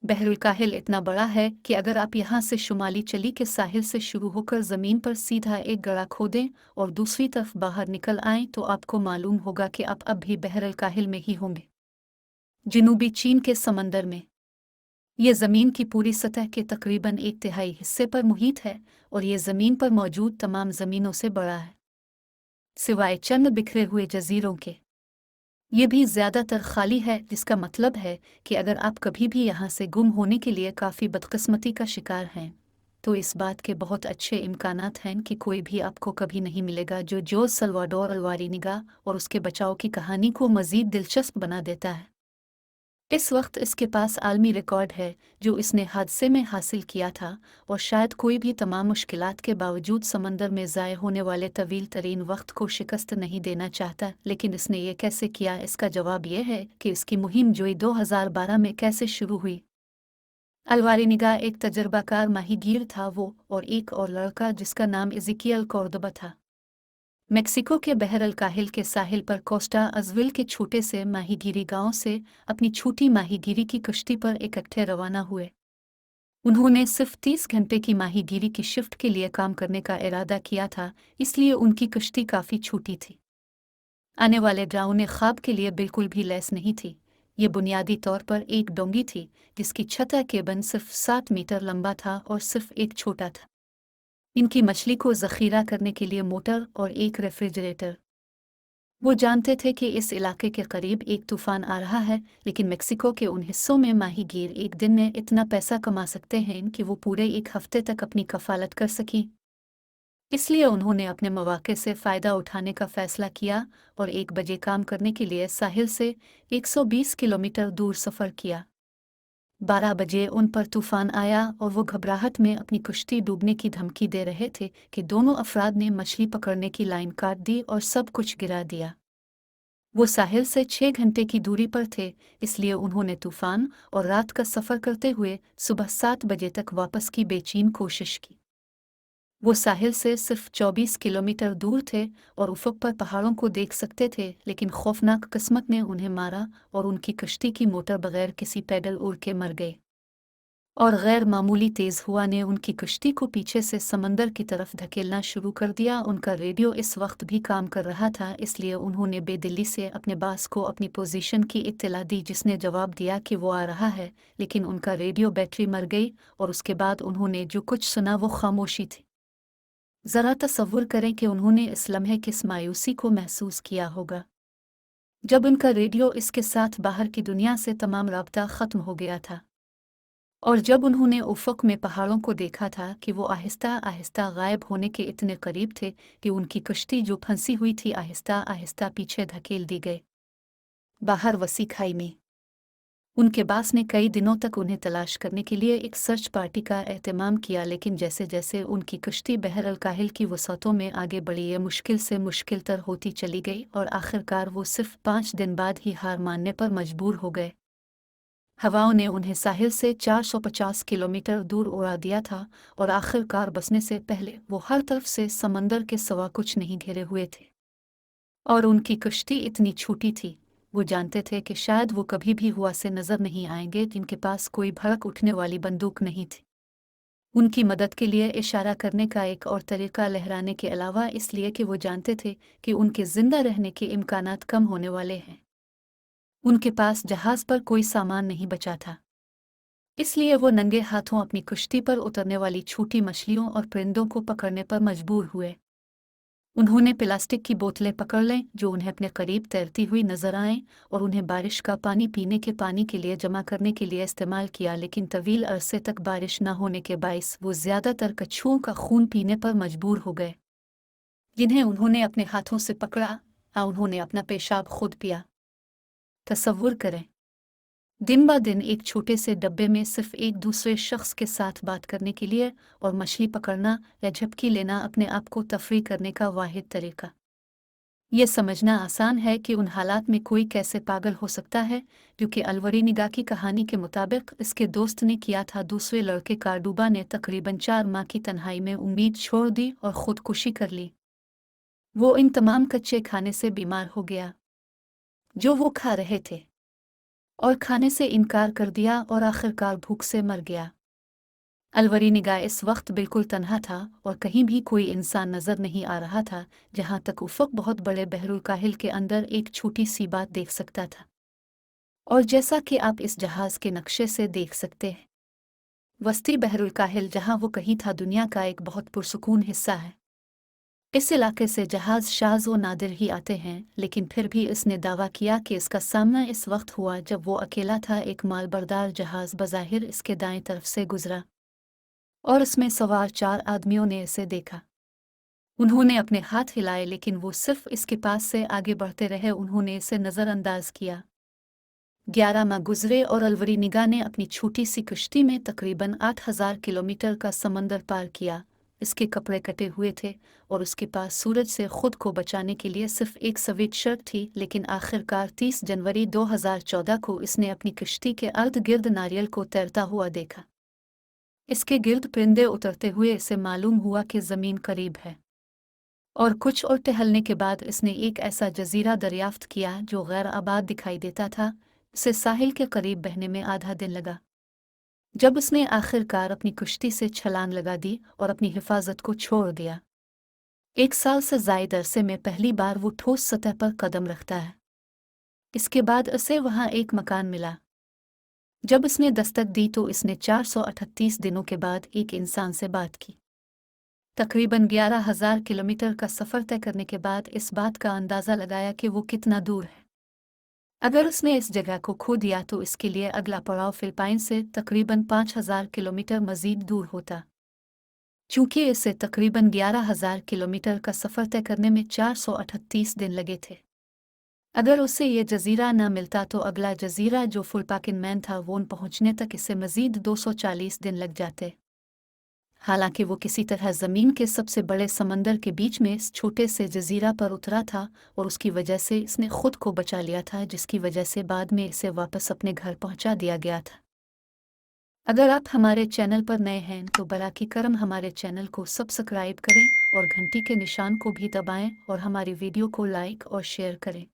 बहरुल-काहिल इतना बड़ा है कि अगर आप यहाँ से शुमाली चिली के साहिल से शुरू होकर ज़मीन पर सीधा एक गड़ा खोदें और दूसरी तरफ बाहर निकल आएं तो आपको मालूम होगा कि आप अब भी बहरुल-काहिल में ही होंगे, जनूबी चीन के समंदर में। ये ज़मीन की पूरी सतह के तकरीबन एक तिहाई हिस्से पर मुहित है और ये ज़मीन पर मौजूद तमाम ज़मीनों से बड़ा है, सिवाय चंद बिखरे हुए जजीरों के। ये भी ज़्यादातर खाली है, जिसका मतलब है कि अगर आप कभी भी यहाँ से गुम होने के लिए काफ़ी बदकिस्मती का शिकार हैं, तो इस बात के बहुत अच्छे इम्कानात हैं कि कोई भी आपको कभी नहीं मिलेगा जो जोज़ सल्वाडोर अल्वारीनिगा और उसके बचाव की कहानी को मज़ीद दिलचस्प बना देता है। इस वक्त इसके पास आलमी रिकॉर्ड है जो इसने हादसे में हासिल किया था और शायद कोई भी तमाम मुश्किलात के बावजूद समंदर में ज़ाय होने वाले तवील तरीन वक्त को शिकस्त नहीं देना चाहता। लेकिन इसने ये कैसे किया? इसका जवाब ये है कि इसकी मुहिम जोई 2012 में कैसे शुरू हुई। अल्वारीनिगा एक तजर्बाकार माहीगीर था, वो और एक और लड़का जिसका नाम इज़िकियल कॉर्दोबा था। मेक्सिको के बहर-अल-काहिल के साहिल पर कोस्टा अज़विल के छोटे से माहीगीरी गांव से अपनी छोटी माहीगीरी की कश्ती पर इकट्ठे रवाना हुए। उन्होंने सिर्फ 30 घंटे की माहीगीरी की शिफ्ट के लिए काम करने का इरादा किया था, इसलिए उनकी कश्ती काफ़ी छोटी थी। आने वाले ड्राउने ख्वाब के लिए बिल्कुल भी लैस नहीं थी। ये बुनियादी तौर पर एक डोंगी थी जिसकी छता केबन सिर्फ 7 मीटर लंबा था और सिर्फ एक छोटा था। इनकी मछली को ज़ख़ीरा करने के लिए मोटर और एक रेफ्रिजरेटर। वो जानते थे कि इस इलाके के करीब एक तूफ़ान आ रहा है, लेकिन मेक्सिको के उन हिस्सों में माहीगीर एक दिन में इतना पैसा कमा सकते हैं कि वो पूरे एक हफ्ते तक अपनी कफ़ालत कर सकें। इसलिए उन्होंने अपने मौक़े से फ़ायदा उठाने का फ़ैसला किया और 1 बजे काम करने के लिए साहिल से 120 किलोमीटर दूर सफ़र किया। 12 बजे उन पर तूफ़ान आया और वो घबराहट में अपनी कश्ती डूबने की धमकी दे रहे थे कि दोनों अफराद ने मछली पकड़ने की लाइन काट दी और सब कुछ गिरा दिया। वो साहिल से 6 घंटे की दूरी पर थे, इसलिए उन्होंने तूफ़ान और रात का सफ़र करते हुए सुबह 7 बजे तक वापस की बेचैन कोशिश की। वो साहिल से सिर्फ 24 किलोमीटर दूर थे और उफ़क़ पर पहाड़ों को देख सकते थे, लेकिन खौफनाक किस्मत ने उन्हें मारा और उनकी कश्ती की मोटर बगैर किसी पैडल उड़ के मर गई। और गैर मामूली तेज़ हवा ने उनकी कश्ती को पीछे से समंदर की तरफ धकेलना शुरू कर दिया। उनका रेडियो इस वक्त भी काम कर रहा था, इसलिए उन्होंने बेदिली से अपने बास को अपनी पोजीशन की इत्तला दी, जिसने जवाब दिया कि वो आ रहा है, लेकिन उनका रेडियो बैटरी मर गई और उसके बाद उन्होंने जो कुछ सुना वो खामोशी थी। ज़रा तसव्वुर करें कि उन्होंने इस लम्हे किस मायूसी को महसूस किया होगा जब उनका रेडियो इसके साथ बाहर की दुनिया से तमाम राब्ता ख़त्म हो गया था। और जब उन्होंने उफ़क़ में पहाड़ों को देखा था कि वो आहिस्ता आहिस्ता गायब होने के इतने करीब थे कि उनकी कश्ती जो फंसी हुई थी आहिस्ता आहिस्ता पीछे धकेल दी गई बाहर वसी खाई में। उनके बास ने कई दिनों तक उन्हें तलाश करने के लिए एक सर्च पार्टी का एहतमाम किया, लेकिन जैसे जैसे उनकी कश्ती बहर-अल-काहिल की वसअतों में आगे बढ़ी, ये मुश्किल से मुश्किल तर होती चली गई और आखिरकार वो सिर्फ 5 दिन बाद ही हार मानने पर मजबूर हो गए। हवाओं ने उन्हें साहिल से 450 किलोमीटर दूर उड़ा दिया था और आखिरकार बसने से पहले वो हर तरफ से समंदर के सिवा कुछ नहीं घेरे हुए थे। और उनकी कश्ती इतनी छोटी थी, वो जानते थे कि शायद वो कभी भी हुआ से नज़र नहीं आएंगे, जिनके पास कोई भड़क उठने वाली बंदूक नहीं थी। उनकी मदद के लिए इशारा करने का एक और तरीका लहराने के अलावा इसलिए कि वो जानते थे कि उनके जिंदा रहने के इम्कानात कम होने वाले हैं। उनके पास जहाज़ पर कोई सामान नहीं बचा था, इसलिए वो नंगे हाथों अपनी कश्ती पर उतरने वाली छोटी मछलियों और परिंदों को पकड़ने पर मजबूर हुए। उन्होंने प्लास्टिक की बोतलें पकड़ लें जो उन्हें अपने करीब तैरती हुई नजर आएं और उन्हें बारिश का पानी पीने के पानी के लिए जमा करने के लिए इस्तेमाल किया, लेकिन तवील अरसे तक बारिश न होने के बाइस वो ज़्यादातर कछुओं का खून पीने पर मजबूर हो गए, जिन्हें उन्होंने अपने हाथों से पकड़ा या उन्होंने अपना पेशाब खुद पिया। तसव्वुर करें, दिन ब दिन एक छोटे से डब्बे में सिर्फ एक दूसरे शख्स के साथ बात करने के लिए और मछली पकड़ना या झपकी लेना अपने आप को तफरी करने का वाहिद तरीका। ये समझना आसान है कि उन हालात में कोई कैसे पागल हो सकता है, क्योंकि अल्वारीनिगा की कहानी के मुताबिक इसके दोस्त ने किया था। दूसरे लड़के कार्डोबा ने तकरीबन 4 माह की तन्हाई में उम्मीद छोड़ दी और खुदकुशी कर ली। वो इन तमाम कच्चे खाने से बीमार हो गया जो वो खा रहे थे। और खाने से इनकार कर दिया और आखिरकार भूख से मर गया। अलवरी निगाह इस वक्त बिल्कुल तन्हा था और कहीं भी कोई इंसान नजर नहीं आ रहा था, जहां तक उफ़क़ बहुत बड़े बहरुल काहिल के अंदर एक छोटी सी बात देख सकता था। और जैसा कि आप इस जहाज़ के नक्शे से देख सकते हैं, वस्ती बहरुल काहिल जहां वो कहीं था दुनिया का एक बहुत पुरसुकून हिस्सा है। इस इलाके से जहाज़ शाज़ व नादिर ही आते हैं, लेकिन फिर भी इसने दावा किया कि इसका सामना इस वक्त हुआ जब वो अकेला था। एक मालबरदार जहाज़ बज़ाहिर इसके दाएं तरफ से गुजरा और इसमें सवार 4 आदमियों ने इसे देखा। उन्होंने अपने हाथ हिलाए, लेकिन वो सिर्फ इसके पास से आगे बढ़ते रहे। उन्होंने इसे नज़रअंदाज किया। 11 माह गुजरे और अलवरी निगाह ने अपनी छोटी सी कश्ती में तकरीबन 8,000 किलोमीटर का समंदर पार किया। इसके कपड़े कटे हुए थे और उसके पास सूरज से खुद को बचाने के लिए सिर्फ एक सफ़ेद शर्ट थी, लेकिन आखिरकार 30 जनवरी 2014 को इसने अपनी कश्ती के अर्द गिर्द नारियल को तैरता हुआ देखा। इसके गिर्द परिंदे उतरते हुए इसे मालूम हुआ कि ज़मीन करीब है, और कुछ और टहलने के बाद इसने एक ऐसा जजीरा दरियाफ्त किया जो गैर आबाद दिखाई देता था। इसे साहिल के करीब बहने में आधा दिन लगा। जब उसने आखिरकार अपनी कुश्ती से छलांग लगा दी और अपनी हिफाजत को छोड़ दिया। 1 साल से ज़ायद अरसे में पहली बार वो ठोस सतह पर कदम रखता है। इसके बाद उसे वहाँ एक मकान मिला। जब उसने दस्तक दी तो इसने 438 दिनों के बाद एक इंसान से बात की। तकरीबन 11,000 किलोमीटर का सफ़र तय करने के बाद इस बात का अंदाज़ा लगाया कि वो कितना दूर है। अगर उसने इस जगह को खो दिया तो इसके लिए अगला पड़ाव फिलिपाइन से तकरीबन 5,000 किलोमीटर मज़ीद दूर होता। चूंकि इसे तकरीबन 11,000 किलोमीटर का सफ़र तय करने में 438 दिन लगे थे। अगर उसे ये जजीरा न मिलता तो अगला जजीरा जो फुलपाकिन मैन था वोन पहुंचने तक इसे मज़ीद 240 दिन लग जाते। हालांकि वो किसी तरह ज़मीन के सबसे बड़े समंदर के बीच में इस छोटे से जजीरा पर उतरा था और उसकी वजह से इसने खुद को बचा लिया था, जिसकी वजह से बाद में इसे वापस अपने घर पहुंचा दिया गया था। अगर आप हमारे चैनल पर नए हैं तो बराकी करम हमारे चैनल को सब्सक्राइब करें और घंटी के निशान को भी दबाएं और हमारी वीडियो को लाइक और शेयर करें।